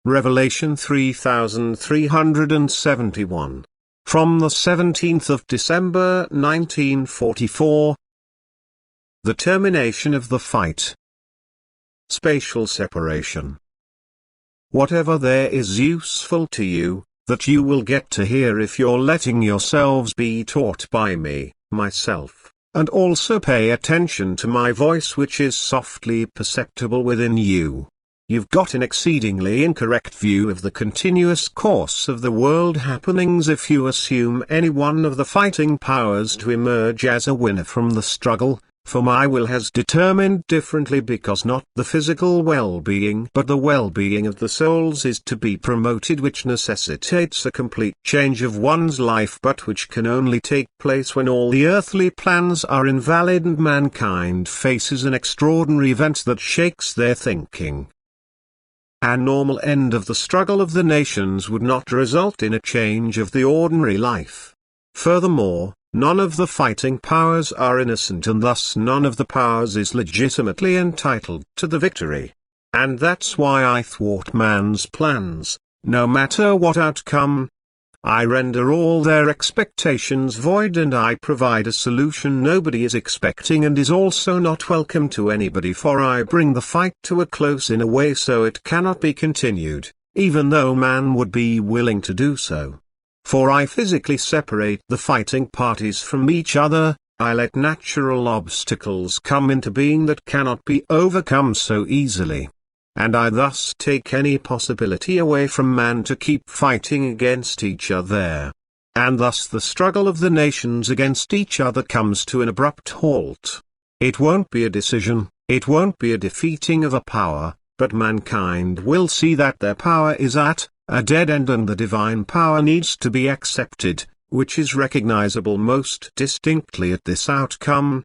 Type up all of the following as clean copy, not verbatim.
Revelation 3371. From the 17th of December 1944. The termination of the fight. Spatial separation. Whatever there is useful to you, that you will get to hear if you're letting yourselves be taught by me, myself, and also pay attention to my voice which is softly perceptible within you. You've got an exceedingly incorrect view of the continuous course of the world happenings if you assume any one of the fighting powers to emerge as a winner from the struggle, for my will has determined differently because not the physical well-being but the well-being of the souls is to be promoted, which necessitates a complete change of one's life but which can only take place when all the earthly plans are invalid and mankind faces an extraordinary event that shakes their thinking. A normal end of the struggle of the nations would not result in a change of the ordinary life. Furthermore, none of the fighting powers are innocent and thus none of the powers is legitimately entitled to the victory. And that's why I thwart man's plans, no matter what outcome. I render all their expectations void and I provide a solution nobody is expecting and is also not welcome to anybody, for I bring the fight to a close in a way so it cannot be continued, even though man would be willing to do so. For I physically separate the fighting parties from each other, I let natural obstacles come into being that cannot be overcome so easily. And I thus take any possibility away from man to keep fighting against each other. And thus the struggle of the nations against each other comes to an abrupt halt. It won't be a decision, it won't be a defeating of a power, but mankind will see that their power is at a dead end and the divine power needs to be accepted, which is recognizable most distinctly at this outcome.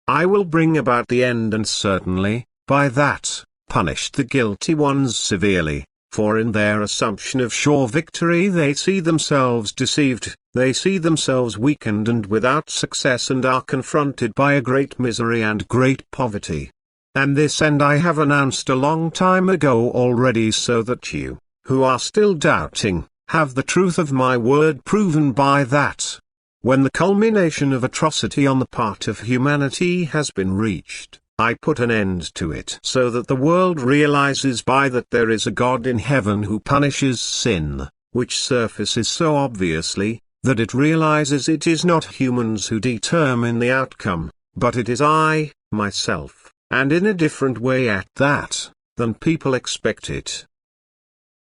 I will bring about the end and certainly, by that, punish the guilty ones severely, for in their assumption of sure victory they see themselves deceived, they see themselves weakened and without success and are confronted by a great misery and great poverty. And this end I have announced a long time ago already, so that you, who are still doubting, have the truth of my word proven by that. When the culmination of atrocity on the part of humanity has been reached, I put an end to it so that the world realizes by that there is a God in heaven who punishes sin, which surfaces so obviously, that it realizes it is not humans who determine the outcome, but it is I, myself, and in a different way at that, than people expect it.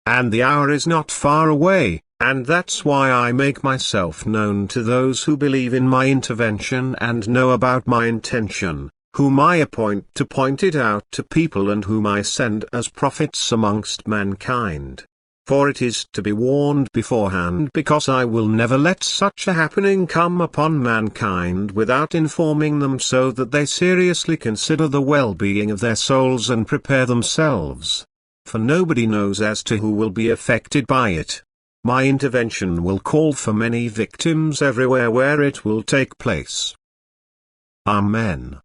And the hour is not far away, and that's why I make myself known to those who believe in my intervention and know about my intention, whom I appoint to point it out to people and whom I send as prophets amongst mankind. For it is to be warned beforehand, because I will never let such a happening come upon mankind without informing them so that they seriously consider the well-being of their souls and prepare themselves. For nobody knows as to who will be affected by it. My intervention will call for many victims everywhere where it will take place. Amen.